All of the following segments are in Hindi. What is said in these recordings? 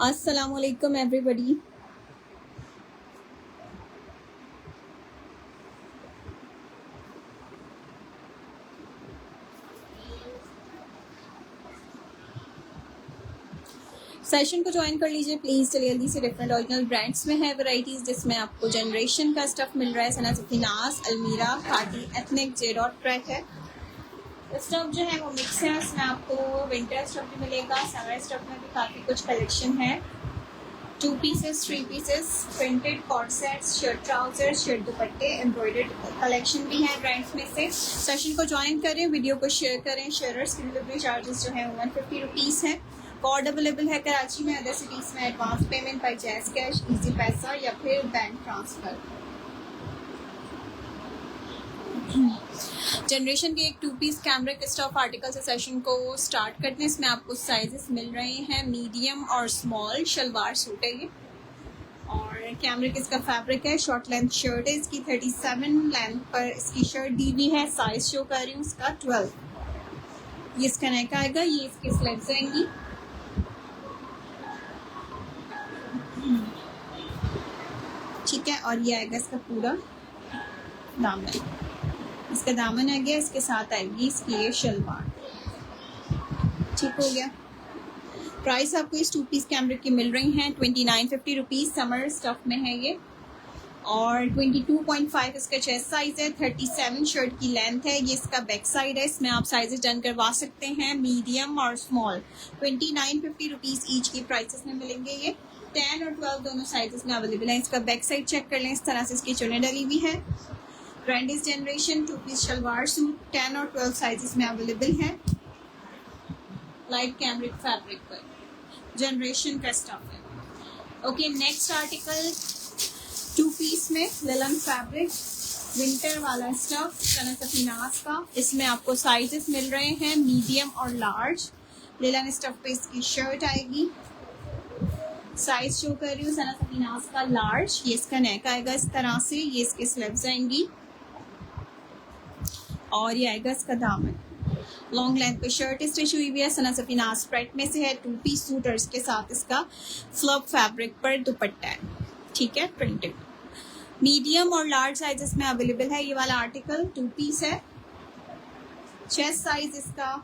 Assalamualaikum everybody. सेशन को ज्वाइन कर लीजिए प्लीज। जल्दी से डिफरेंट ओरिजिनल ब्रांड्स में है वैरायटीज, जिसमें आपको जनरेशन का स्टफ मिल रहा है। सना सफीनास, अलमीरा, party ethnic, J dot track है। स्टफ जो है वो मिक्स है, उसमें आपको विंटर स्टफ भी मिलेगा, समर स्टफ में भी काफ़ी कुछ कलेक्शन है। 2 pieces, 3 pieces, printed cord sets, shirt trouser, shirt दुपट्टे, एम्ब्रॉयडर्ड कलेक्शन भी है ब्रांड्स में से। सेशन को ज्वाइन करें, वीडियो को शेयर करें। शेयरर्स की डिलीवरी चार्जेस जो है 150 रुपीज़ है। कोड अवेलेबल है कराची में, अदर सिटीज़ में advance payment by jazz cash, easy पैसा या फिर बैंक ट्रांसफ़र। जनरेशन के एक 2 पीस कैमरिक स्टफ आर्टिकल से सेशन को स्टार्ट करते हैं। इसमें आपको साइजेस मिल रहे हैं मीडियम और स्मॉल। शलवार सूट है ये, और कैमरिक इसका फैब्रिक है। शॉर्ट लेंथ शर्ट है इसकी, 37 लेंथ पर इसकी शर्ट दी हुई है। साइज शो कर रही हूँ इसका 12। ये इसका नेक आएगा, ये इसके स्लीव्स आएंगी। ठीक है, और ये आएगा इसका पूरा दामन। इसका दामन आ गया, इसके साथ आएगी इसकी ये शलवार। ठीक हो गया। प्राइस आपको इस 2 पीस कैमरिक की मिल रही हैं 2950 रुपीज़। समर स्टफ में है ये, और 22.5 इसका चेस्ट साइज है। 37 शर्ट की लेंथ है। ये इसका बैक साइड है, इसमें आप साइजेस डन करवा सकते हैं, मीडियम और स्मॉल। 2950 रुपीज़ ईच की प्राइसेस में मिलेंगे ये। 10 और 12 दोनों साइजेस में अवेलेबल है। इसका बैक साइड चेक कर लें, इस तरह से इसकी चुने डली हुई है। Brand is Generation. 2 piece shalwar suit 10 और 12 साइजेस में अवेलेबल है। लाइट कैमरिक फैब्रिक पर जनरेशन का स्टफ है। ओके, नेक्स्ट आर्टिकल 2 पीस में लिलन फैब्रिक, विंटर वाला स्टफ, सना सफीनास का। इसमें आपको साइजेस मिल रहे हैं मीडियम और लार्ज। लिलन स्टफ पे इसकी शर्ट आएगी। साइज शो कर रही हूँ सना सफीनास का लार्ज। ये इसका नेक आएगा इस तरह से, ये इसके स्लीव्स आएंगी, और ये आएगा इसका दामन। लॉन्ग लेंथ पे शर्ट स्टिच हुई हुई है। सना सफीनास प्रेट में से है। 2 पीस सूट और इसके साथ इसका फ्लब फैब्रिक पर दुपट्टा है। ठीक है, प्रिंटेड। मीडियम और लार्ज साइजेस में अवेलेबल है ये वाला आर्टिकल। 2 पीस है। चेस्ट साइज इसका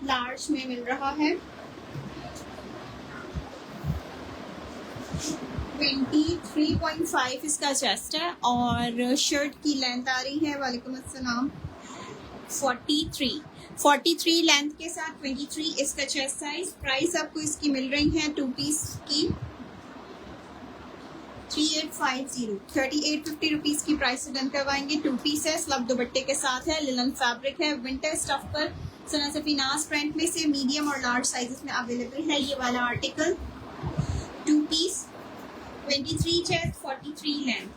लार्ज में मिल रहा है। 23.5 इसका चेस्ट है, और शर्ट की लेंथ आ रही है, वालेकुम अस्सलाम, 43 लेंथ के साथ 23 इसका चेस्ट साइज। प्राइस आपको इसकी मिल रही है 2 पीस की 3850 रुपीज़ की प्राइस से डन करवाएंगे। 2 पीस है, स्लब दुपट्टे के साथ है, लिलन फैब्रिक है, विंटर स्टफ पर सना सफीनास प्रिंट में से मीडियम और लार्ज साइजेस में अवेलेबल है ये वाला article. 2 piece 23 chest, 43 length.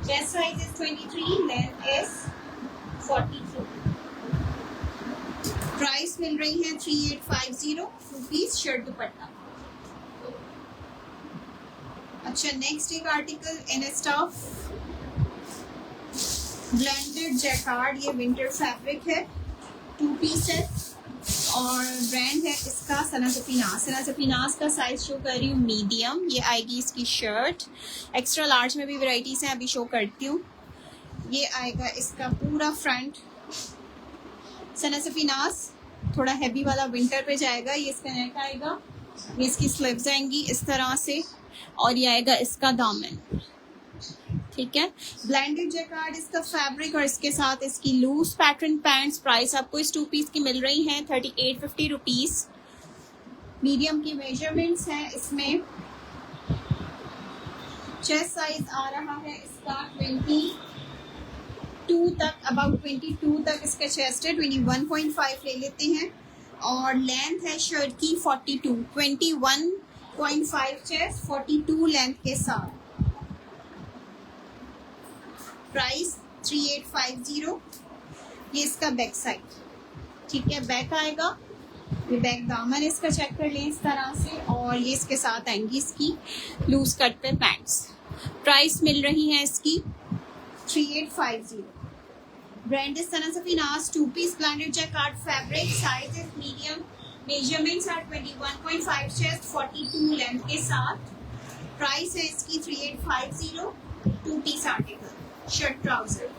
Chest size is 23, length is 42. Price मिल रही है 3850 रुपीज शर्ट दुपट्टा। अच्छा, नेक्स्ट एक article in stuff blended jacquard. ये विंटर फैब्रिक है। 2 पीस है, और ब्रांड है इसका सना सफीनास। सना सफीनास का साइज शो कर रही हूँ मीडियम। ये आएगी इसकी शर्ट। एक्स्ट्रा लार्ज में भी वैरायटीज हैं, अभी शो करती हूँ। ये आएगा इसका पूरा फ्रंट। सना सफीनास थोड़ा हैवी वाला विंटर पे जाएगा। ये इसका नेक आएगा, ये इसकी स्लीव्स आएंगी इस तरह से, और ये आएगा इसका दामन। ठीक है, ब्लेंडेड जैकार्ड इसका फैब्रिक, और इसके साथ इसकी लूज पैटर्न पैंट्स। प्राइस आपको इस 2 पीस की मिल रही हैं 3850 रुपीज़। मीडियम की मेजरमेंट्स हैं इसमें। चेस्ट साइज आ रहा है इसका 22 तक, अबाउट 22 तक इसका चेस्ट है। 21.5 ले लेते हैं, और लेंथ है शर्ट की 42। 21.5 चेस्ट, 42 लेंथ के साथ। प्राइस 3850। ये इसका बैक साइड। ठीक है, बैक आएगा, ये बैक दामन इसका चेक कर लें इस तरह से, और ये इसके साथ आएंगी इसकी लूज कट पे पैंट्स। प्राइस मिल रही है इसकी 3850। Brand is Sana Safinaz. 2 piece blended jacquard fabric. Size is medium, measurements are 21.5 chest, 42 length के साथ। प्राइस है इसकी 3850, 2 पीस आर्टिकल, शर्ट ट्राउजर।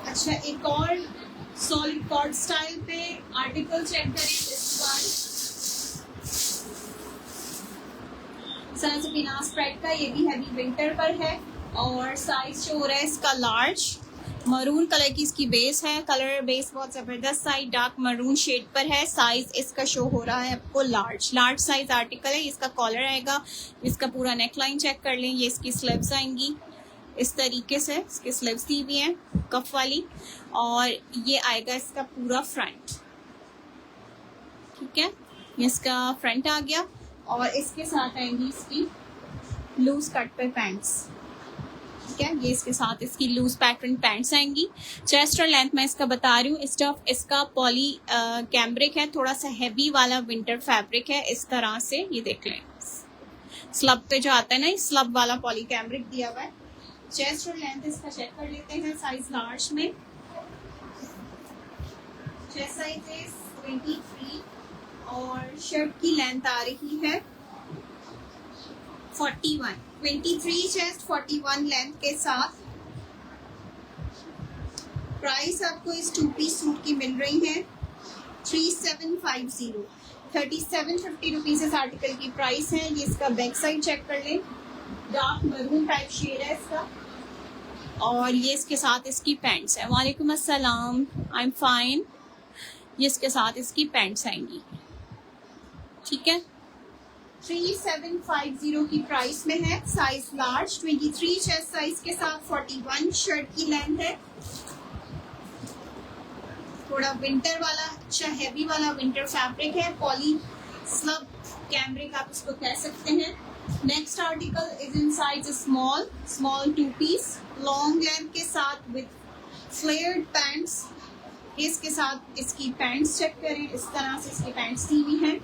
अच्छा, एक और सॉलिड कॉर्ड स्टाइल पे आर्टिकल चेक करें। This one Sana Safina spread का, ये भी हैवी विंटर पर है और साइज जो हो रहा है इसका लार्ज। मरून कलर की इसकी बेस है, कलर बेस बहुत जबरदस्त साइज डार्क मरून शेड पर है। साइज इसका शो हो रहा है आपको लार्ज साइज आर्टिकल है। इसका कॉलर आएगा, इसका पूरा नेक लाइन चेक कर लें। ये इसकी स्लीव्स आएंगी इस तरीके से, इसकी स्लीव्स दी हुई हैं कफ वाली, और ये आएगा इसका पूरा फ्रंट। ठीक है, ये इसका फ्रंट आ गया और इसके साथ आएंगी इसकी लूज कट पे पैंट्स। ठीक है, ये इसके साथ इसकी लूज पैटर्न पैंट्स आएंगी। चेस्ट और लेंथ मैं इसका बता रही हूँ। स्टफ इसका पॉली कैम्ब्रिक है, थोड़ा सा हैवी वाला विंटर फैब्रिक है। इस तरह से ये देख लें, स्लब पे जो आता है ना, स्लब वाला पॉली कैम्ब्रिक दिया हुआ है। चेस्ट और लेंथ इसका चेक कर लेते हैं। साइज लार्ज में चेस्ट साइज इज 23 और शर्ट की लेंथ आ रही है 41, 23 चेस्ट 41 लेंथ के साथ। प्राइस आपको इस 2 पीस सूट की मिल रही है 3750, 3750 रुपीज इस आर्टिकल की प्राइस है। ये इसका बैक साइड चेक कर लें, डार्क मरून टाइप शेड है इसका, और ये इसके साथ इसकी पैंट्स है। वालेकुम अस्सलाम, आई एम फाइन। ये इसके साथ इसकी पैंट्स आएंगी। ठीक है, 3750 की प्राइस में है। साइज लार्ज, 23 चेस्ट साइज के साथ 41 शर्ट की लेंथ है। थोड़ा विंटर वाला, अच्छा हैवी वाला विंटर फैब्रिक है, पॉली स्लब कैम्ब्रिक आप इसको कह सकते हैं। Next article is in size small 2 piece long length के साथ विद फ्लेयर्ड पैंट्स। इसके साथ इसकी पैंट्स चेक करें, इस तरह से इसकी पैंट्स दी हुई हैं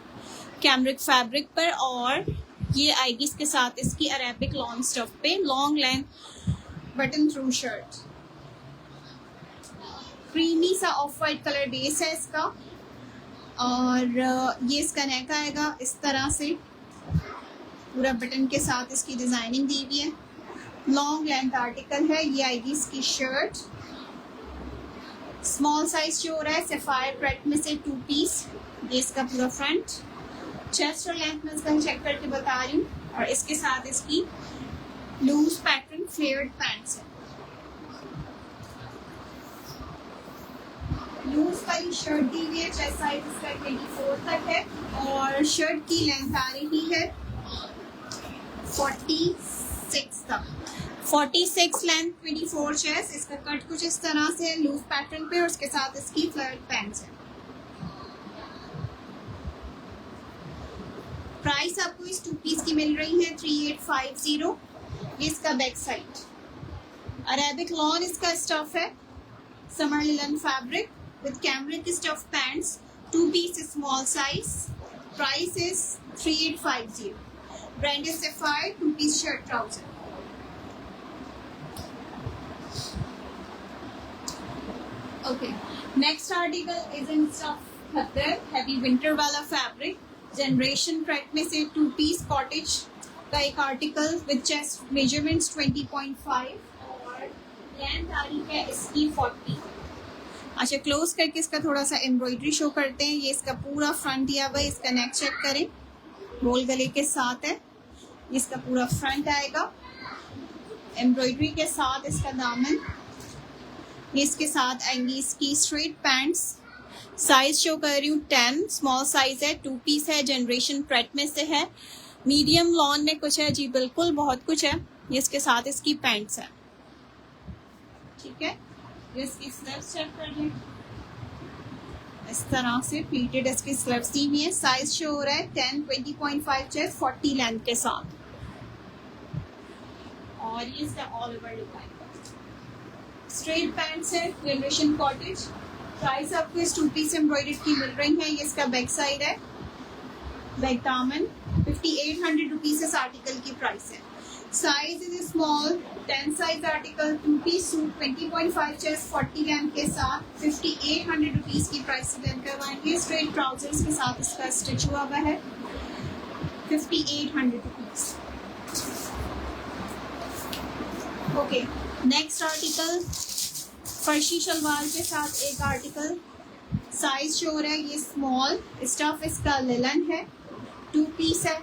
कैम्ब्रिक फैब्रिक पर, और ये आएगी इसके साथ इसकी अरेबिक लॉन्ग स्टफ पे long length button through shirt. Creamy सा ऑफ वाइट कलर बेस है इसका, और ये इसका नेक आएगा इस तरह से, पूरा बटन के साथ इसकी डिजाइनिंग दी हुई है। लॉन्ग लेंथ आर्टिकल है। ये आएगी इसकी शर्ट, स्मॉल साइज जो हो रहा है सफायर प्रेट में से 2 पीस। ये इसका पूरा फ्रंट। चेस्ट और लेंथ में इसका चेक करके बता रही हूँ, और इसके साथ इसकी लूज पैटर्न फ्लेयर्ड पैंट्स है। लूज वाली शर्ट दी हुई है, चेस्ट साइज इसका 24 तक है, और शर्ट की लेंथ आ रही है 46 तक। 46 लेंथ, 24 चेस्ट। इसका कट कुछ इस तरह से लूज पैटर्न पे, और उसके साथ इसकी फ्लेयर्ड पैंट्स है। प्राइस आपको इस 2 पीस की मिल रही है 3850। ये इसका बैक साइड, अरेबिक लॉन इसका स्टफ है, summer linen fabric with cambric stuff pants, 2 piece small size. Price is 3850। Brand is Sapphire, 2 piece shirt trouser. Okay, next article is in stuff khaddar, heavy winter वाला फैब्रिक, जनरेशन प्रेट में से 2 पीस कॉटेज का एक आर्टिकल विद चेस्ट मेजरमेंट्स 20.5 और लेंथ आ रही है इसकी 40। अच्छा, क्लोज करके इसका थोड़ा सा एम्ब्रॉयडरी शो करते हैं। ये इसका पूरा फ्रंट दिया हुआ है, इसका नेक चेक करें, रोल गले के साथ है। इसका पूरा फ्रंट आएगा एम्ब्रॉयडरी के साथ, इसका दामन। इसके साथ आएंगी इसकी स्ट्रेट पैंट्स। साइज शो कर रही हूँ 10, स्मॉल साइज है, 2 पीस है, जनरेशन प्रेट में से है। मीडियम लॉन में कुछ है जी, बिल्कुल बहुत कुछ है। ये इसके साथ इसकी पैंट्स है। ठीक है, ये इसकी स्लीव्स चेक कर लें, इस तरह से प्लीटेड इसकी स्लीव्स दी हुई है। साइज शो हो रहा है 10, 20.5 चेस्ट, 40 लेंथ के साथ, और ये इसका all over design straight pants है, जनरेशन कॉटेज। प्राइस आपको इस 2 पीस एम्ब्रॉयडरी की मिल रही है। ये इसका बैक साइड है, बैक दामन। 5800 रुपीज इस आर्टिकल की प्राइस है। Size is small 10 size article, 2 piece suit 20.5 chest 40 length के साथ 5800 रुपीज की प्राइस से डन करवाएंगे। स्ट्रेट ट्राउजर्स के साथ इसका स्टिच हुआ हुआ है 5800 rupees. Okay, next article farshi shalwar के साथ एक आर्टिकल, साइज शो रहा है ये स्मॉल, स्टफ इसका लिलन है, 2 पीस है।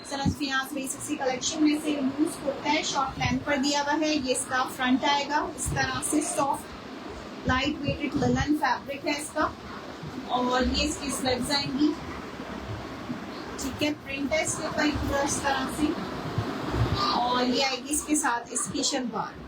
सनत फिनांस 360 कलेक्शन में से यूज होता है, शॉर्ट लेंथ पर दिया हुआ है। ये इसका फ्रंट आएगा, इस तरह से soft light weighted linen fabric है इसका, और ये इसकी स्लीव्स आएंगी। ठीक है, प्रिंट है इसके ऊपर पूरा इस तरह से, और ये आएगी इसके साथ इसकी shalwar.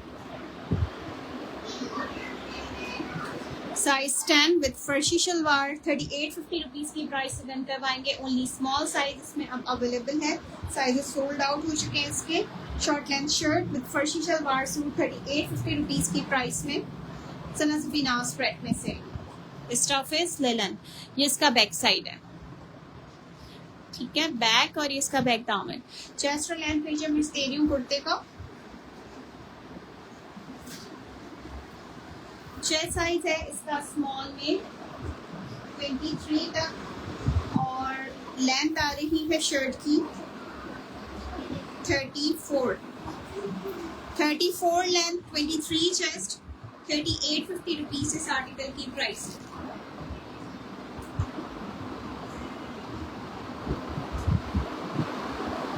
Size 10 with farshi shalwar 3850 rupees की प्राइस से डन करवाएंगे। ओनली स्मॉल साइज इसमें अब अवेलेबल है, साइजेस सोल्ड आउट हो चुके हैं इसके। Short length shirt with farshi shalwar suit 3850 rupees की प्राइस में सनत फिनांस स्प्रेड में से। स्टफ इज लिलन, ये इसका बैक साइड है। ठीक है, बैक और ये इसका बैक दामन। चेस्ट और लेंथ मेजरमेंट्स दे रही हूँ कुर्ते का। चेस्ट साइज है इसका स्मॉल में 23 तक, और लेंथ आ रही है शर्ट की 34 लेंथ, 23 चेस्ट, 3850 रुपीज इस आर्टिकल की प्राइस।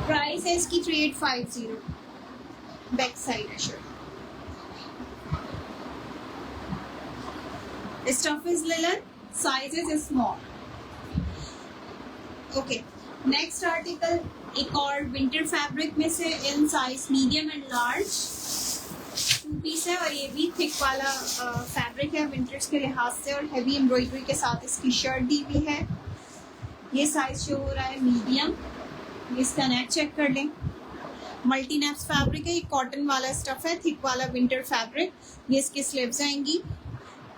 प्राइस है इसकी 3850, बैक साइड है shirt. Stuff is linen, sizes is small. Okay, next article एक और विंटर फैब्रिक में से in size medium and large 2 piece है, और ये भी थिक वाला फैब्रिक है विंटर्स के लिहाज से, और हैवी एम्ब्रॉयडरी के साथ इसकी शर्ट दी हुई है। ये साइज शो हो रहा है मीडियम, इसका नेक चेक कर लें। मल्टी नेप्स फैब्रिक है, ये कॉटन वाला स्टफ है, थिक वाला विंटर फैब्रिक। ये इसकी स्लीव्स आएंगी,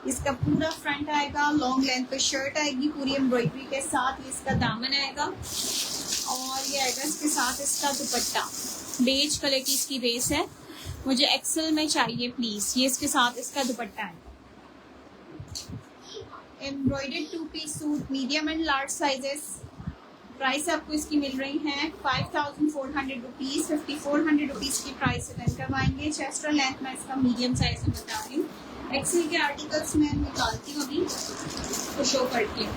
इसका पूरा फ्रंट आएगा, लॉन्ग लेंथ पे शर्ट आएगी पूरी एम्ब्रॉयडरी के साथ। ये इसका दामन आएगा, और ये आएगा इसके साथ इसका दुपट्टा। बेज कलर की इसकी बेस है, मुझे एक्सेल में चाहिए प्लीज। ये इसके साथ इसका दुपट्टा है। Embroidered 2 piece suit medium and large sizes. Price आपको इसकी मिल रही है 5400 रुपीज, 5400 रुपीज की प्राइस से डन करवाएंगे। चेस्ट और लेंथ में इसका मीडियम साइज में बता रही हूँ। एक्सेल के आर्टिकल्स में निकालती हूँ अभी तो शो करती हूँ।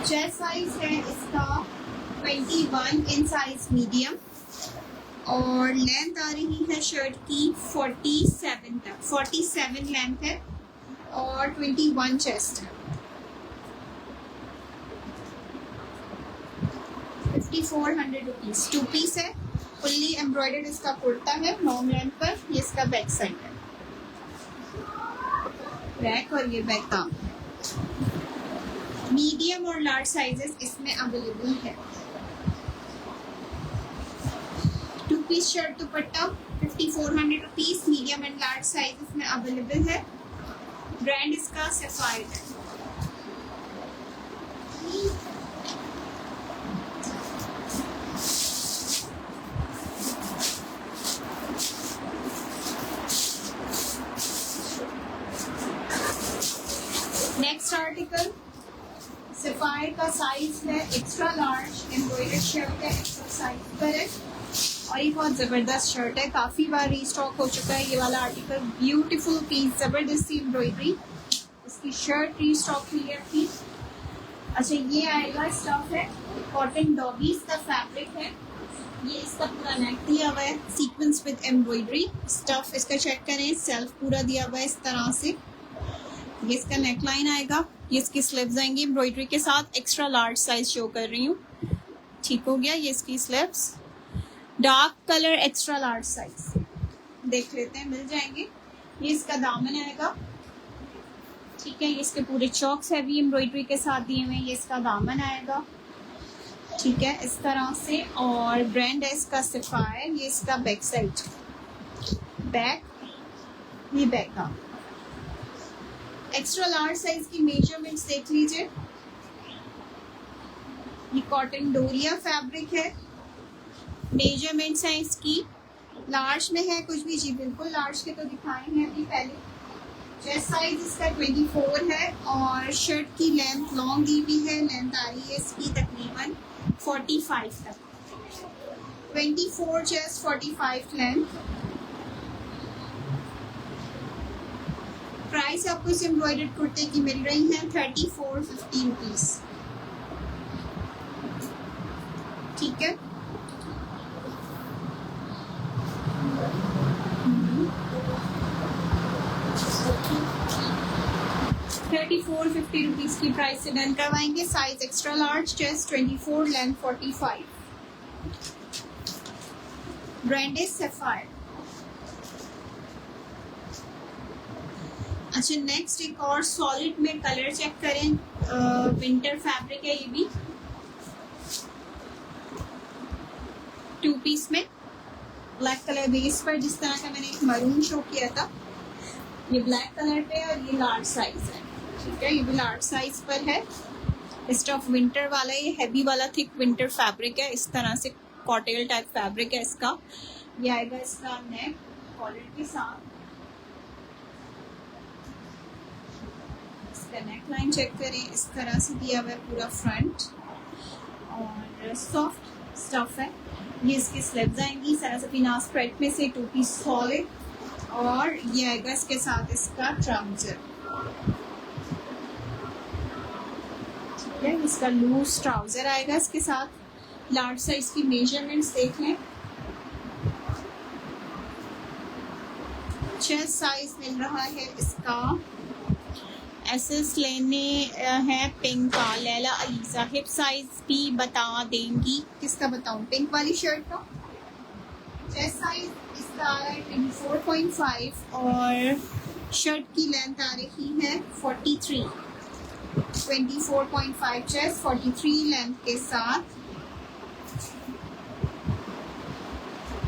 चेस्ट साइज है इसका 21 इन साइज मीडियम, और लेंथ आ रही है शर्ट की 47 तक, 47 लेंथ है, और 21 चेस्ट है। 5400 रुपीज, 2 पीस है, फुल्ली एम्ब्रॉयडर्ड इसका कुर्ता है लॉन्ग लेंथ पर। ये इसका बैक साइड है, बैक और ये बैक दाम। मीडियम और लार्ज साइजेस इसमें अवेलेबल है। 2 piece shirt dupatta 5400 rupees, medium and large size इसमें अवेलेबल है। ब्रांड इसका सफायर है। नेक्स्ट आर्टिकल सफायर का साइज है एक्स्ट्रा लार्ज, एम्ब्रॉयडर्ड शर्ट है, एक्स्ट्रा साइज पर है, और ये बहुत जबरदस्त शर्ट है, काफी बार रीस्टॉक हो चुका है ये वाला आर्टिकल। ब्यूटीफुल पीस, जबरदस्त एम्ब्रॉयडरी, इसकी शर्ट रीस्टॉक क्लियर थी। अच्छा, ये आएगा स्टफ है कॉटन डॉगीज का फैब्रिक है। ये इसका पूरा नेक दिया हुआ है सीक्वेंस विद एम्ब्रॉयडरी। स्टफ इसका चेक करें, सेल्फ पूरा दिया हुआ है इस तरह से। ये इसका नेक लाइन आएगा, ये इसकी स्लीव्स आएंगी एम्ब्रॉयडरी के साथ। एक्स्ट्रा लार्ज साइज शो कर रही हूँ, ठीक हो गया। ये इसकी sleeves, dark colour extra large size देख लेते हैं, मिल जाएंगे। ये इसका दामन आएगा, ठीक है। ये इसके पूरे चॉक्स हैवी एम्ब्रॉयडरी के साथ दिए हुए हैं। ये इसका दामन आएगा, ठीक है, इस तरह से। और ब्रांड है इसका सफायर। ये इसका बैक साइड, बैक, ये बैक का। एक्स्ट्रा लार्ज साइज की मेजरमेंट्स देख लीजिए। ये कॉटन डोरिया फैब्रिक है। मेजरमेंट्स हैं इसकी, लार्ज में है कुछ भी जी, बिल्कुल लार्ज के तो दिखाए हैं अभी पहले। चेस्ट साइज इसका 24 है और शर्ट की लेंथ लॉन्ग दी हुई है, लेंथ आ रही है इसकी तकरीबन 45 तक। 24 चेस्ट 45 लेंथ। प्राइस आपको इस एम्ब्रॉयडर्ड कुर्ते की मिल रही है 3450 रुपीज। ठीक है, 3450 रुपीज की प्राइस से डन करवाएंगे। Size extra large, chest 24, length 45। Brand is sapphire. अच्छा, नेक्स्ट एक और सॉलिड में कलर चेक करें। विंटर फैब्रिक है ये भी, 2 पीस में ब्लैक कलर बेस पर, जिस तरह का मैंने एक मरून शो किया था, ये ब्लैक कलर पे और ये लार्ज साइज है। ठीक है, ये भी लार्ज साइज पर है। स्टफ विंटर वाला, ये हैवी वाला थिक विंटर फैब्रिक है। इस तरह से कॉटेल टाइप फैब्रिक है इसका। ये आएगा इसका नेक कॉलर के साथ। इसका नेक लाइन चेक करें, इस तरह से दिया हुआ है पूरा फ्रंट और सॉफ्ट स्टफ है। ये इसकी स्लीव्स आएंगी सनाज़फीना स्प्रेड में से 2 पीस सॉलिड, और ये आएगा इसके साथ इसका ट्राउजर। ठीक है, इसका लूज ट्राउजर आएगा इसके साथ। लार्ज साइज की मेजरमेंट्स देख लें। चेस्ट साइज मिल रहा है इसका, एसएस लेने हैं पिंक का, लैला अलीजा। हिप साइज भी बता देंगी, किसका बताऊं? पिंक वाली शर्ट का। चेस्ट साइज इसका आ रहा है 24.5 और शर्ट की लेंथ आ रही है 43। 24.5 चेस्ट, 43 लेंथ के साथ।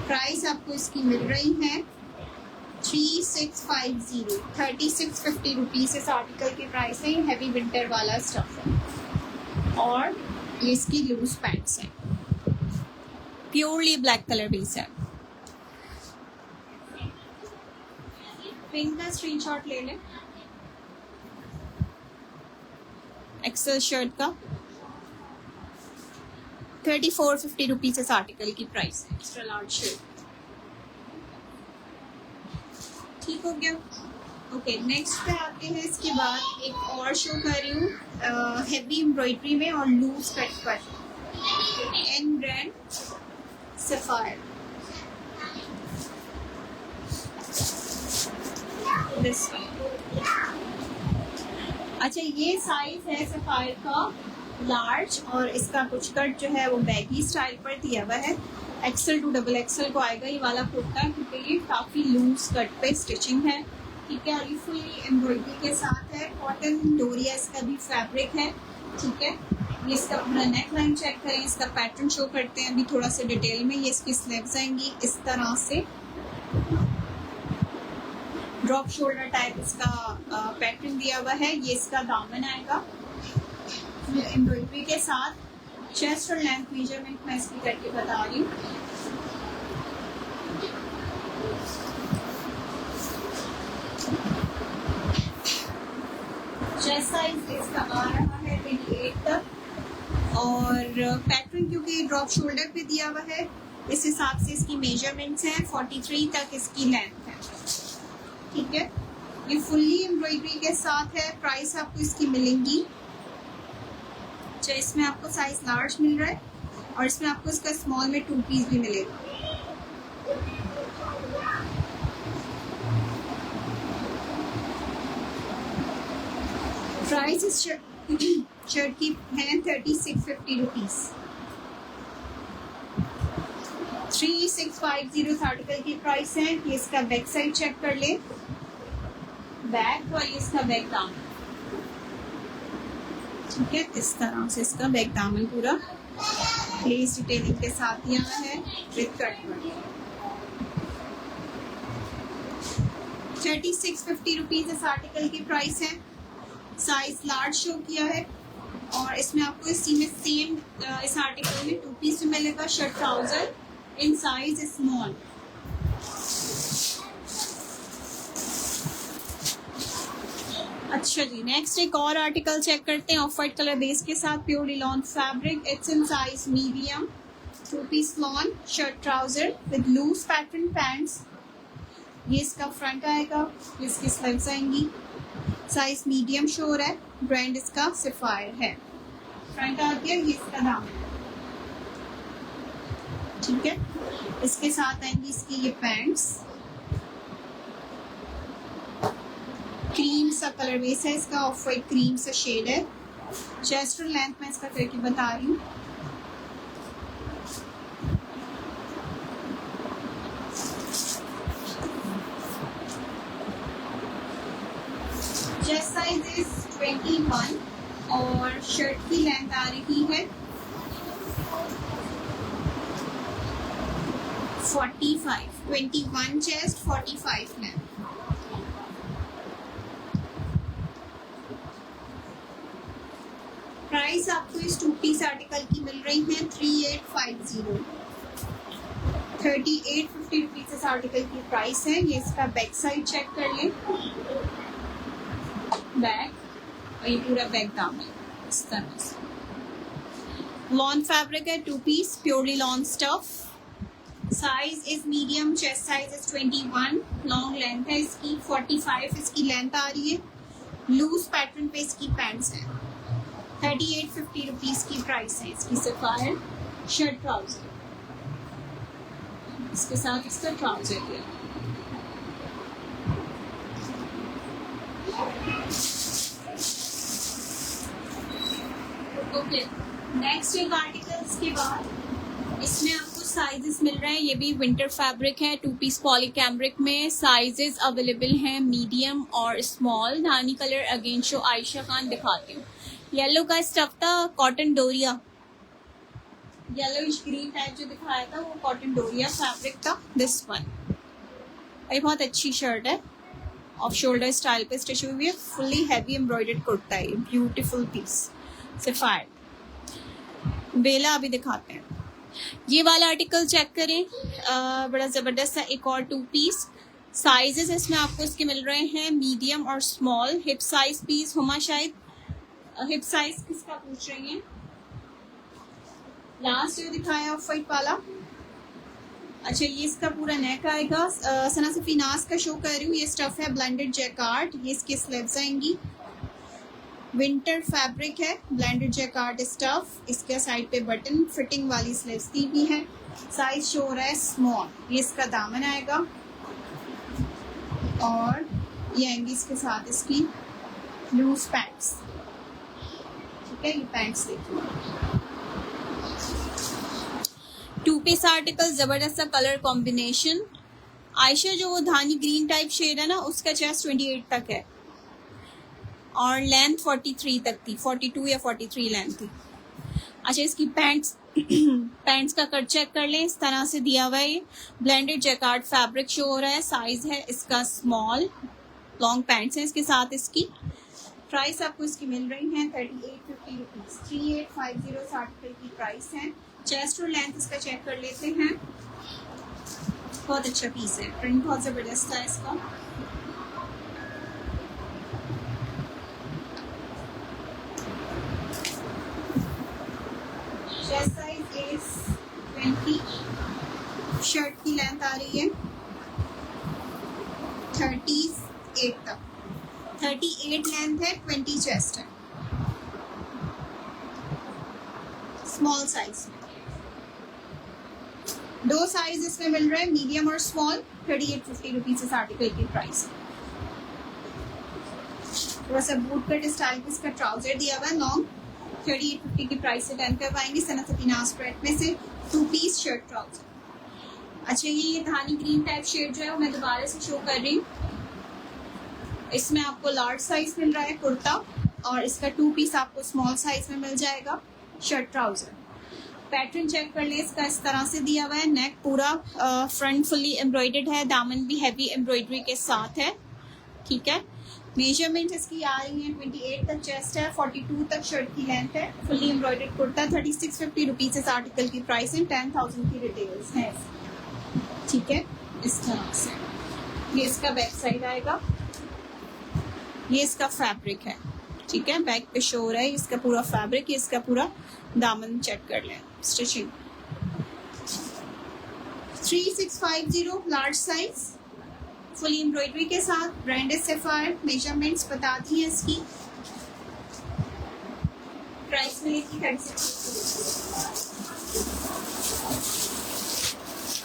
प्राइस आपको इसकी मिल रही है 3650, 3650 रुपीज इस आर्टिकल की प्राइस है। हैवी विंटर वाला स्टफ है और ये इसकी लूज पैंट्स है। प्योरली ब्लैक कलर बेस है। पिंक का स्क्रीनशॉट ले लें। एक्सेल शर्ट का 3450 रुपीज इस आर्टिकल की प्राइस है। Extra large shirt. ठीक हो गया। ओके, नेक्स्ट पे आते हैं। इसके बाद एक और शो कर रही हूँ हैवी एम्ब्रॉयडरी में और लूज कट पर। An brand Sapphire. This one. अच्छा, ये साइज है सफायर का लार्ज और इसका कुछ कट जो है वो बैगी स्टाइल पर दिया हुआ है। एक्सेल टू डबल एक्सेल को आएगा ये वाला कुर्ता, क्योंकि ये काफ़ी लूज कट पे स्टिचिंग है। ठीक है, और ये फुली एम्ब्रॉयडरी के साथ है। कॉटन डोरिया इसका भी फैब्रिक है। ठीक है, ये इसका पूरा नेक लाइन चेक करें, इसका पैटर्न शो करते हैं अभी थोड़ा सा डिटेल में। ये इसकी स्लीव्स आएंगी इस तरह से, ड्रॉप शोल्डर टाइप इसका पैटर्न दिया हुआ है। ये इसका दामन आएगा एम्ब्रॉयडरी के साथ। चेस्ट और लेंथ मेजरमेंट मैं इसकी करके बता रही हूँ। चेस्ट साइज इसका आ रहा है 28 तक और पैटर्न क्योंकि ड्रॉप शोल्डर पे दिया हुआ है, इस हिसाब से इसकी मेजरमेंट्स हैं। 43 तक इसकी लेंथ है। ठीक है, ये फुल्ली एम्ब्रॉयडरी के साथ है। प्राइस आपको इसकी मिलेंगी, इसमें आपको साइज लार्ज मिल रहा है और इसमें आपको इसका स्मॉल में 2 पीस भी मिलेगा। प्राइस इस शर्ट की है 3650 रुपीज। 3650 आर्टिकल की प्राइस है। ये इसका बैक साइड चेक कर ले, बैक और इसका बैक दामन। ठीक है, इस तरह से इसका बैक दामन पूरा लेस डिटेलिंग के साथ दिया है विद कट वर्क। 3650 रुपीज इस आर्टिकल की प्राइस है। साइज लार्ज शो किया है और इसमें आपको इसी में सेम इस आर्टिकल में 2 पीस में मिलेगा, शर्ट ट्राउजर इन साइज स्मॉल। अच्छा जी, नेक्स्ट एक और आर्टिकल चेक करते हैं ऑफ वाइट कलर बेस के साथ, purely lawn fabric, it's in size medium, 2 piece lawn shirt trouser with loose pattern pants. ये इसका फ्रंट आएगा, इसकी स्लीव्स आएंगी, साइज मीडियम शो हो रहा है, ब्रांड इसका सफायर है। फ्रंट आ गया, ये इसका दाम है, ठीक है। इसके साथ आएंगी इसकी ये पैंट्स, क्रीम सा कलर बेस है इसका, ऑफ वाइट क्रीम सा शेड है। चेस्ट और लेंथ मैं इसका करके बता रही हूँ। चेस्ट साइज इज 21 और शर्ट की लेंथ आ रही है 45, 21 चेस्ट 45 लेंथ। प्राइस आपको इस 2 पीस आर्टिकल की मिल रही है 3850, 3850 रुपीज इस आर्टिकल की प्राइस है। ये इसका बैक साइड चेक कर लें, बैक, और ये पूरा बैक दाम है इस तरह से। लॉन फैब्रिक है, 2 piece purely lawn stuff, size is medium, chest size is 21, long length है इसकी 45 इसकी लेंथ आ रही है, लूज पैटर्न पे इसकी पैंट्स है। 3850 रुपीज की प्राइस है इसकी। सफायर शर्ट ट्राउजर, इसके साथ इसका ट्राउजर है। ओके, नेक्स्ट एक आर्टिकल्स के बाद इसमें आपको साइजेस मिल रहे हैं, ये भी विंटर फैब्रिक है, 2 पीस पॉली कैम्ब्रिक में, साइजेस अवेलेबल हैं मीडियम और स्मॉल। धानी colour again show Ayesha Khan दिखाती हूँ। येलो का स्टफ था, कॉटन डोरिया, येलोइश ग्रीन टाइप जो दिखाया था वो कॉटन डोरिया फैब्रिक था। दिस वन, ये बहुत अच्छी शर्ट है, ऑफ शोल्डर स्टाइल पे स्टिच हुई है, फुल्ली हैवी एम्ब्रॉयडर्ड कुर्ता है, ब्यूटीफुल पीस, सफायर। बेला अभी दिखाते हैं, ये वाला आर्टिकल चेक करें, बड़ा जबरदस्त है, एक और 2 पीस। साइजेस इसमें आपको इसके मिल रहे हैं मीडियम और small. Hip size piece, Huma शायद हिप साइज किसका पूछ रही हैं? लास्ट जो दिखाया ऑफ वाइट वाला, अच्छा ये इसका पूरा नेक आएगा, सना से फिनास का शो कर रही हूँ। ये स्टफ है ब्लेंडेड जैकार्ड, ये इसकी स्लीव्स आएंगी, विंटर फैब्रिक है, ब्लेंडेड जैकार्ड स्टफ, इसके साइड पे बटन फिटिंग वाली स्लीव्स दी भी है, साइज शो हो रहा है स्मॉल। ये इसका दामन आएगा और ये आएंगी इसके साथ इसकी लूज पैंट्स, ठीक है। ये पैंट्स देखिए, 2 पीस आर्टिकल, जबरदस्त सा कलर कॉम्बिनेशन। आयशा जो वो धानी ग्रीन टाइप शेड है ना, उसका चेस्ट 28 तक है और लेंथ 43 तक थी, 42 या 43 लेंथ थी। अच्छा इसकी पैंट्स पैंट्स का कट चेक कर लें, इस तरह से दिया हुआ है, ये ब्लेंडेड जैकार्ड फैब्रिक शो हो रहा है, साइज है इसका स्मॉल, लॉन्ग पैंट्स है इसके साथ। इसकी प्राइस आपको इसकी मिल रही है 3850 रुपीज, 3850 आर्टिकल की प्राइस है। चेस्ट और लेंथ इसका चेक कर लेते हैं, बहुत अच्छा पीस है, प्रिंट बहुत जबरदस्त है इसका। चेस्ट साइज इज 20, शर्ट की लेंथ आ रही है 38 तक, 38 लेंथ है, 20 चेस्ट है, स्मॉल साइज में। 2 साइज इसमें मिल रहे हैं, मीडियम और स्मॉल, 3850 रुपीज इस आर्टिकल की प्राइस। थोड़ा सा बूट कट स्टाइल पे इसका ट्राउजर दिया हुआ है, लॉन्ग, 3850 की प्राइस से डन करवाएंगे सनत फिनास ब्रांड में से 2 पीस शर्ट ट्राउजर। अच्छा ये धानी ग्रीन टाइप शेड जो है वो मैं दोबारा से शो कर रही हूँ, इसमें आपको लार्ज साइज मिल रहा है कुर्ता और इसका 2 पीस आपको स्मॉल साइज में मिल जाएगा शर्ट ट्राउजर। पैटर्न चेक कर ले, इसका इस तरह से दिया हुआ है, नेक पूरा फ्रंट फुल्ली एम्ब्रॉयडर्ड है, दामन भी हैवी एम्ब्रॉयडरी के साथ है, ठीक है। मेजरमेंट इसकी आ रही है 28 तक चेस्ट है, 42 तक शर्ट की लेंथ है। फुली एम्ब्रॉयडर्ड कुर्ता 3650 रुपीज़ इस आर्टिकल की प्राइस है। 10,000 की रिटेल्स है, ठीक है। इस तरह से ये इसका बैक साइड आएगा, ये इसका फैब्रिक है, ठीक है। बैक पे शो हो रहा है इसका पूरा फैब्रिक, इसका पूरा दामन चेक कर लें। Stitching 3650 large size fully embroidery के साथ, ब्रांड इज सैफायर। मेजरमेंट्स बता दी है इसकी, प्राइस मिलेगी 36।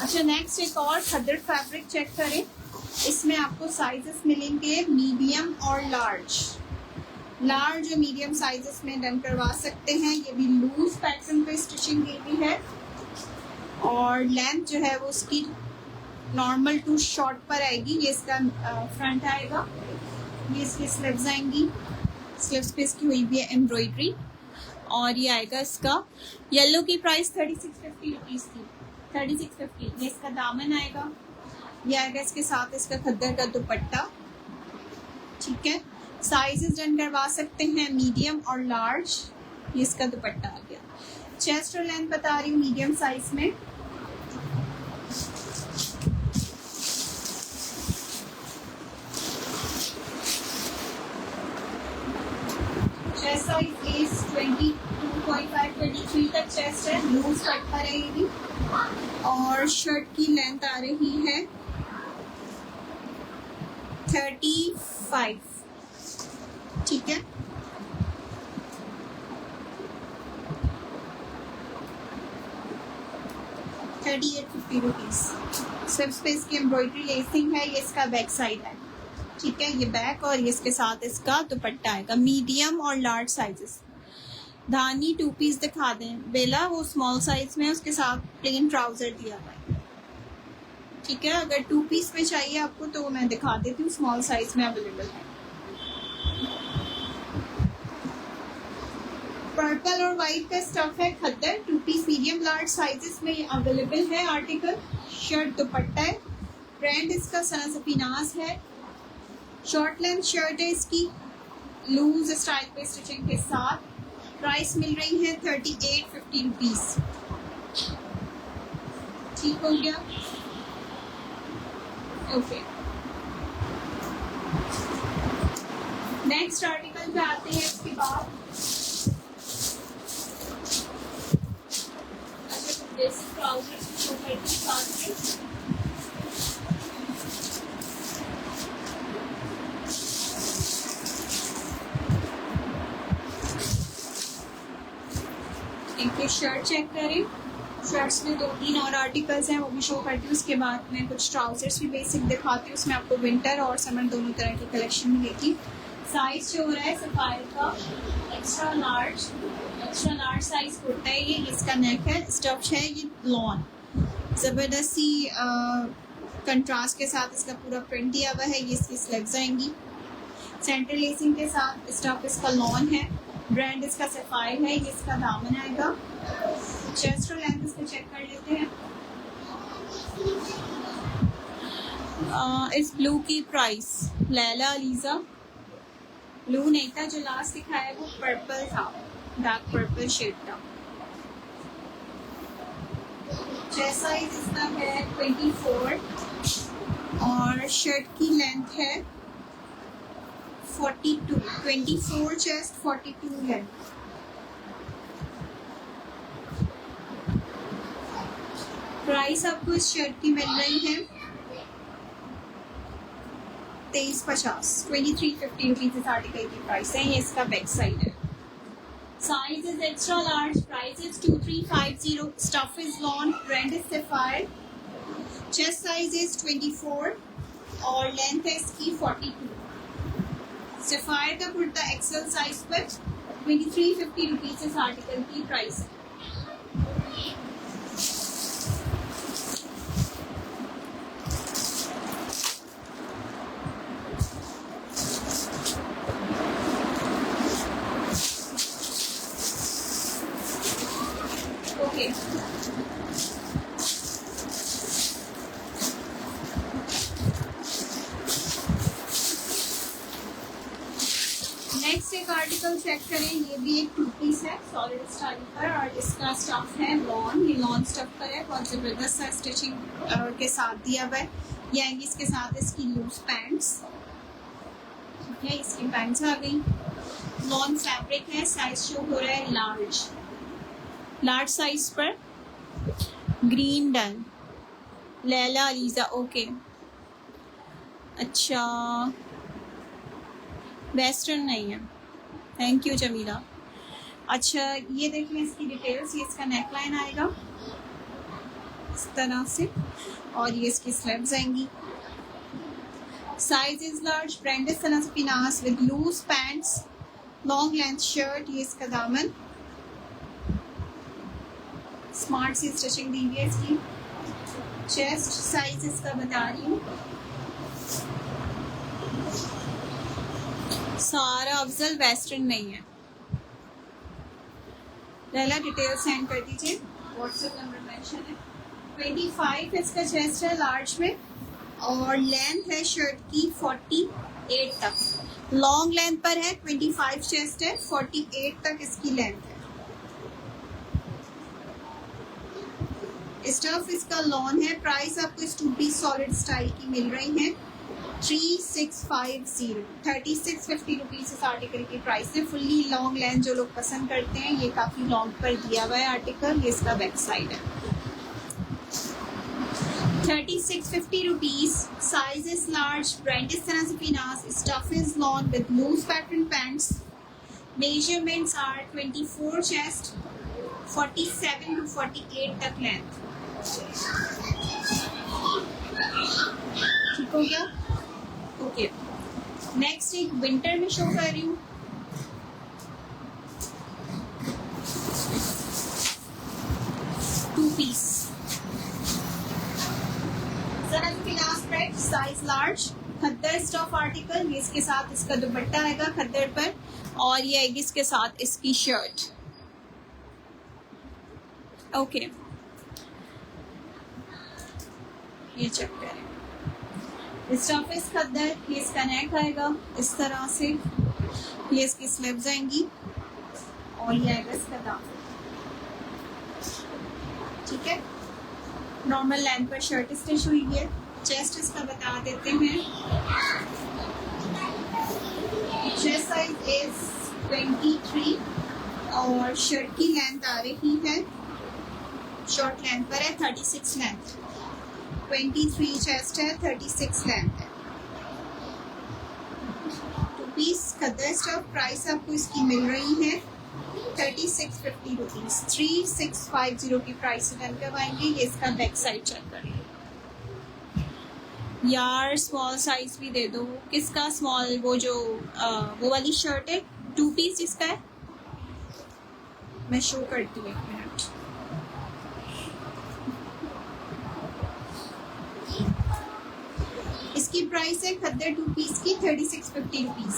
अच्छा, नेक्स्ट एक और खद्दर फैब्रिक चेक करें। इसमें आपको साइजेस मिलेंगे मीडियम और लार्ज। लार्ज और मीडियम साइजेस में डन करवा सकते हैं। ये भी लूज पैटर्न पे स्टिचिंग की हुई है और लेंथ जो है वो उसकी नॉर्मल टू शॉर्ट पर आएगी। ये इसका फ्रंट आएगा, ये इसकी स्लीव्स आएंगी, स्लीव्स पे इसकी हुई भी है एम्ब्रॉयडरी। और ये आएगा इसका, येलो की प्राइस 3650 रुपीज़ थी, 3650। ये इसका दामन आएगा, ये आएगा इसके साथ इसका खद्दर का दुपट्टा, ठीक है। साइजेस डन करवा सकते हैं मीडियम और लार्ज। ये इसका दुपट्टा आ गया। चेस्ट और लेंथ बता रही हूँ मीडियम साइज में, चेस्ट साइज इज 22.5 23 तक चेस्ट है, लूज कट पर है ये भी। और शर्ट की लेंथ आ रही है 35, ठीक है। ₹3850 रुपीज़। सिर्फ पे इसकी एम्ब्रॉयडरी लेसिंग है। ये इसका बैक साइड है, ठीक है। ये बैक और ये इसके साथ इसका दुपट्टा आएगा। मीडियम और लार्ज साइजेस। धानी 2 पीस दिखा दें बेला, वो स्मॉल साइज में उसके साथ प्लेन ट्राउजर दिया हुआ है, ठीक है। अगर 2 पीस में चाहिए आपको तो मैं दिखा देती हूँ, स्मॉल साइज में अवेलेबल है। पर्पल और वाइट का स्टफ है खद्दर, 2 पीस मीडियम लार्ज साइजेस में अवेलेबल है आर्टिकल। शर्ट दुपट्टा है, ब्रांड इसका सना सफीनाज है। शॉर्ट लेंथ शर्ट है इसकी, लूज स्टाइल पे स्टिचिंग के साथ। प्राइस मिल रही है 3850 रुपीज़, ठीक हो गया, ओके। नेक्स्ट आर्टिकल पे आते हैं इसके बाद। बेसिक ट्राउजर की साथ में इनके शर्ट चेक करें। शर्ट्स में 2-3 और आर्टिकल्स हैं, वो भी शो करती हूँ। उसके बाद में कुछ ट्राउजर्स भी बेसिक दिखाती हूँ। उसमें आपको विंटर और समर दोनों तरह की कलेक्शन मिलेगी। साइज जो हो रहा है सफायर का एक्स्ट्रा लार्ज साइज कुर्ता है ये। इसका नेक है, स्टफ है ये लॉन, ज़बरदस्ती कंट्रास्ट के साथ इसका पूरा प्रिंट दिया हुआ है। ये इसकी स्लीव्स आएंगी, सेंटर लेसिंग के साथ। स्टफ इसका लॉन है, ब्रांड इसका सफायर है। ये इसका दामन आएगा। चेस्ट और लेंथ इसको चेक कर लेते हैं। इस ब्लू की प्राइस, लैला अलीजा ब्लू नहीं था, जो लास्ट दिखाया वो पर्पल था, डार्क पर्पल शेड था। चेस्ट साइज इसका है 24 और शर्ट की लेंथ है 42, 24 चेस्ट 42 लेंथ। प्राइस आपको इस शर्ट की मिल रही है 2350, 2350 रुपीज इस आर्टिकल की प्राइस है। ये इसका बैक साइड है। Size is extra large, price is 2350, stuff is lawn, brand is sapphire. Chest size is 24 और लेंथ है इसकी 42। सफायर का कुर्ता एक्सेल साइज पर 2350 रुपीज इस आर्टिकल की प्राइस है। ओके, नेक्स्ट एक आर्टिकल चेक करें, ये भी एक टू पीस है सॉलिड स्टाइल पर और इसका स्टफ है लॉन, ये लॉन स्टफ पर है, बहुत जबरदस्त सा स्टिचिंग के साथ दिया हुआ है। ये आएंगी इसके साथ इसकी लूज पैंट्स, ठीक है, इसकी पैंट्स आ गई। लॉन फैब्रिक है, साइज शो हो रहा है लार्ज साइज पर। Green done, Laila ELISA, okay, अच्छा वेस्टर्न नहीं है, थैंक यू जमीला। अच्छा ये देखिए इसकी डिटेल्स, ये इसका नेक लाइन आएगा इस तरह से और ये इसकी स्लीव्स आएंगी। Size is large, brand is Sana पिनास with loose pants, long length shirt, ये इसका दामन, स्मार्ट सी स्टिचिंग दी हुई है इसकी। चेस्ट साइज इसका बता रही हूँ, सारा अफजल वेस्टर्न नहीं है। पहला डिटेल सेंड कर दीजिए, व्हाट्सएप नंबर मेंशन है। 25 इसका चेस्ट है लार्ज में और लेंथ है शर्ट की 48 तक, लॉन्ग लेंथ पर है, 25 चेस्ट है, 48 तक इसकी लेंथ है। स्टफ इसका लॉन है। प्राइस आपको इस टू पीस सॉलिड स्टाइल की मिल रही है 3650, 3650 रुपीज इस आर्टिकल की प्राइस है। फुल्ली लॉन्ग लेंथ जो लोग पसंद करते हैं, ये काफी लॉन्ग पर दिया हुआ है आर्टिकल, ये इसका बैक साइड है। 3650 rupees, size is large, brand is Sana पिनास, stuff is lawn with loose pattern pants, measurements are 24 chest, 47 to 48 तक लेंथ। ठीक हो गया, ओके। नेक्स्ट एक विंटर में शो कर रही हूँ, two piece size large, khaddar stuff article, ये इसके साथ इसका दुपट्टा आएगा खद्दर पर और ये आएगी इसके साथ इसकी शर्ट, ओके। ये चेक करें, स्टफ इस खद्दर, ये इसका नेक आएगा इस तरह से, ये इसकी स्लीव्स आएंगी और ये आएगा इसका दामन, ठीक है। नॉर्मल लेंथ पर शर्ट स्टिच हुई है। चेस्ट इसका बता देते हैं, चेस्ट साइज इज 23 और शर्ट की लेंथ आ रही है, शॉर्ट लेंथ पर है 36 लेंथ, 23 चेस्ट है, 36 लेंथ है। To piece khaddar stuff, price आपको इसकी मिल रही है 3650 रुपीज, 3650 की प्राइस डन करवाएंगे। ये इसका बैक साइड चेक करें यार, स्मॉल साइज भी दे दो। किसका स्मॉल, वो जो वो वाली शर्ट है टू पीस जिसका है, मैं शो करती हूँ, एक मिनट। इसकी प्राइस है खद्दर टू पीस की 3650 रुपीज।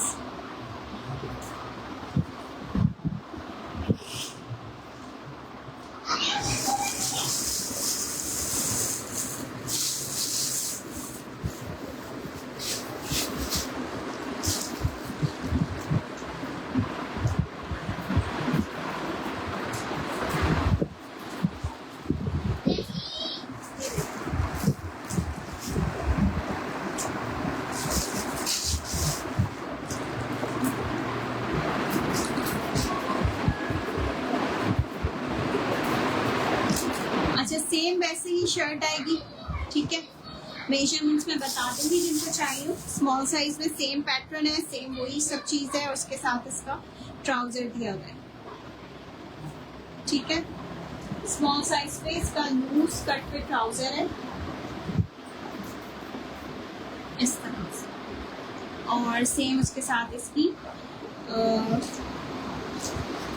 सेम वैसे ही शर्ट आएगी, ठीक है। मेजरमेंट्स में बता दूंगी जिनको चाहिए। स्मॉल साइज में सेम पैटर्न है, सेम वही सब चीज है, और उसके साथ इसका ट्राउजर दिया हुआ है, ठीक है। स्मॉल साइज पे इसका लूज कट पे ट्राउजर है इस तरह से, और सेम उसके साथ इसकी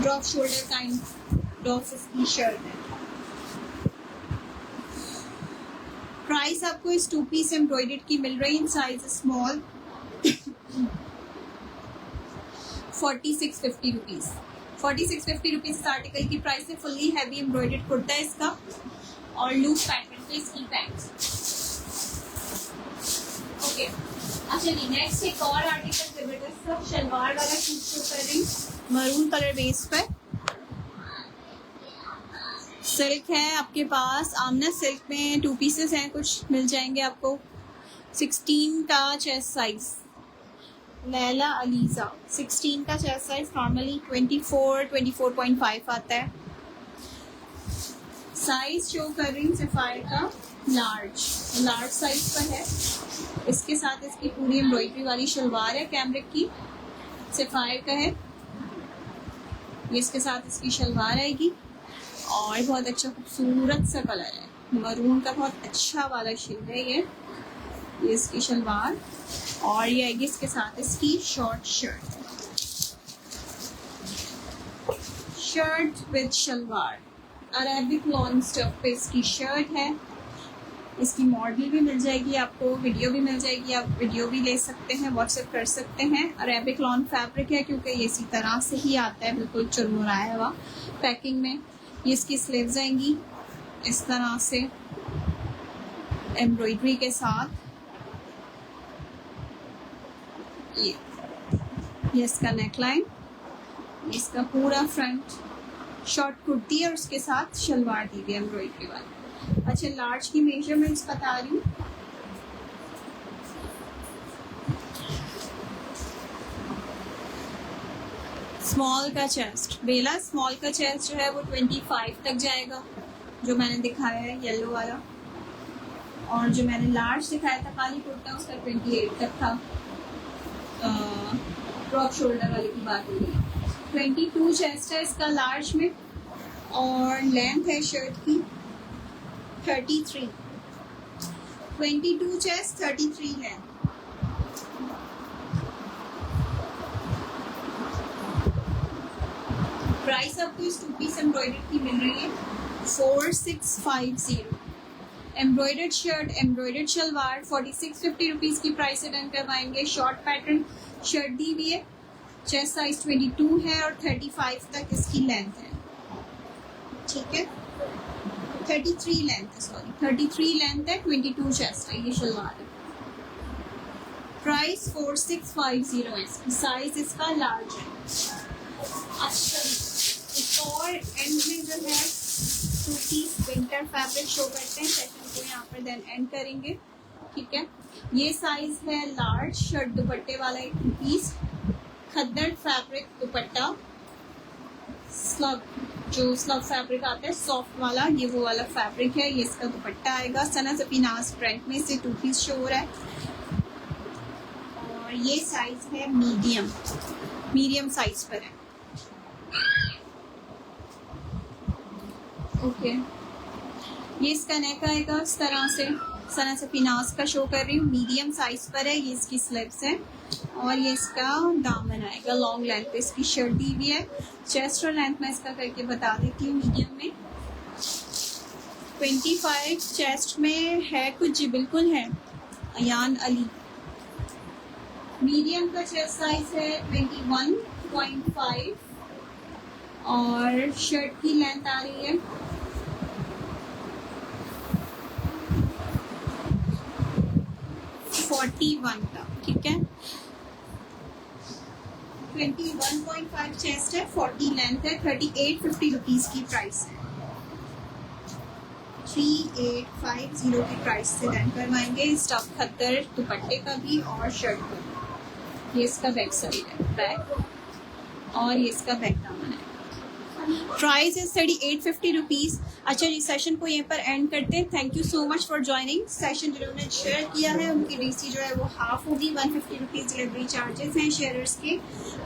ड्रॉप शोल्डर काइंड ड्रॉप इसकी शर्ट है। प्राइस आपको इस टू पीस एम्ब्रॉयडर्ड की मिल रही है, साइज स्मॉल, 4650 रुपीज। 4650 रुपीज इस आर्टिकल की प्राइस है। फुल्ली हैवी एम्ब्रॉयडर्ड कुर्ता है इसका और लूज पैटर्न पे इसकी पैंट्स, ओके। अच्छा जी, नेक्स्ट एक और आर्टिकल जबरदस्त शलवार वाला सूट शो कर रही हूँ, मरून कलर बेस पर। सिल्क है आपके पास, आमना सिल्क में 2 पीसेस हैं, कुछ मिल जाएंगे आपको। 16 का चेस्ट साइज, लैला अलीजा 16 का चेस्ट साइज, नॉर्मली 24-24.5 आता है। साइज शो कर रही हूँ सफायर का लार्ज साइज पर है। इसके साथ इसकी पूरी एम्ब्रॉयडरी वाली शलवार है, कैमरिक की, सफायर का है। ये इसके साथ इसकी शलवार आएगी और बहुत अच्छा खूबसूरत सा कलर है, मरून का बहुत अच्छा वाला शेड है ये इसकी शलवार। और ये आएगी इसके साथ इसकी short shirt with shalwar, Arabic long stuff पे इसकी शर्ट है। इसकी मॉडल भी मिल जाएगी आपको, वीडियो भी मिल जाएगी, आप वीडियो भी ले सकते हैं, व्हाट्सएप कर सकते हैं। अरेबिक लॉन्ग फैब्रिक है क्योंकि ये इसी तरह से ही आता है, बिल्कुल चुरमुराया हुआ पैकिंग में। ये इसकी स्लीव्स आएंगी इस तरह से एम्ब्रॉयडरी के साथ। ये इसका नेकलाइन, इसका पूरा फ्रंट शॉर्ट कुर्ती है और उसके साथ शलवार दी हुई एम्ब्रॉयडरी वाली। अच्छा, लार्ज की मेजरमेंट्स बता रही हूँ। स्मॉल का चेस्ट, बेला स्मॉल का चेस्ट जो है वो 25 तक जाएगा, जो मैंने दिखाया है येलो वाला। और जो मैंने लार्ज दिखाया था काली कुर्ता, उसका 28 तक था। ड्रॉप शोल्डर वाले की बात हो रही है। 22 चेस्ट है इसका लार्ज में और लेंथ है शर्ट की 33। 22 चेस्ट 33 लेंथ। प्राइस आपको इस 2 पीस एम्ब्रॉयडरी की मिल रही है 4650। Embroidered shirt, embroidered shalwar 4650 rupees की प्राइस से डन करवाएंगे। शॉर्ट पैटर्न शर्ट दी हुई है, चेस्ट साइज 22 है और 35 तक इसकी लेंथ है, ठीक है। 33 लेंथ है, सॉरी 33 लेंथ है, 22 चेस्ट है, ये शलवार है। प्राइस 4650 है, साइज इसका लार्ज है। अच्छा, एक और एंड में जो है 2 पीस विंटर फैब्रिक शो करते हैं, सेशन को यहाँ पर देन एंड करेंगे, ठीक है। ये साइज है लार्ज, शर्ट दुपट्टे वाला एक 2 पीस, खद्दर फैब्रिक दुपट्टा, स्लब, जो स्लब फैब्रिक आता है सॉफ्ट वाला, ये वो वाला फैब्रिक है। ये इसका दुपट्टा आएगा, सना सपीनास ब्रांड में से 2 पीस शो हो रहा है। और ये साइज है मीडियम साइज पर है, ओके। ये इसका नेक आएगा इस तरह से, सना सपीनास का शो कर रही हूँ, मीडियम साइज पर है। ये इसकी स्लीव्स है और ये इसका दामन आएगा, लॉन्ग लेंथ पे इसकी शर्ट दी हुई है। चेस्ट और लेंथ में इसका करके बता देती हूँ, मीडियम में 25 चेस्ट में है कुछ जी, बिल्कुल है अयान अली। मीडियम का चेस्ट साइज है 21.5 और शर्ट की लेंथ आ रही है 41 तक, ठीक है। 21.5 चेस्ट है, 40 लेंथ है, 3850 रुपीज़ की प्राइस है। 3850 की प्राइस से डन करवाएंगे। स्टफ खद्दर दुपट्टे का भी और शर्ट का भी। ये इसका बैक साइड है, बैक, और ये इसका बैक दामन है। Price is 3850 rupees. अच्छा जी, सेशन को यहीं पर एंड करते हैं। Thank you so much for joining. Session जिन्होंने शेयर किया है उनकी डीसी जो है वो हाफ होगी, 150 रुपीज़ डिलीवरी चार्जेस हैं शेयरर्स के।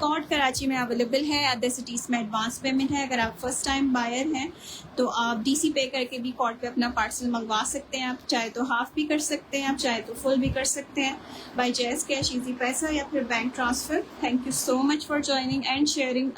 कॉर्ड कराची में अवेलेबल है, अदर सिटीज़ में एडवांस पेमेंट है। अगर आप फर्स्ट टाइम बायर हैं तो आप डीसी पे करके भी कॉर्ड पे अपना पार्सल मंगवा सकते हैं। आप चाहे तो हाफ भी कर सकते हैं, आप चाहे तो फुल भी कर सकते हैं, बाई जैज़ कैश, ईजी पैसा या फिर bank transfer. Thank you so much for joining and sharing.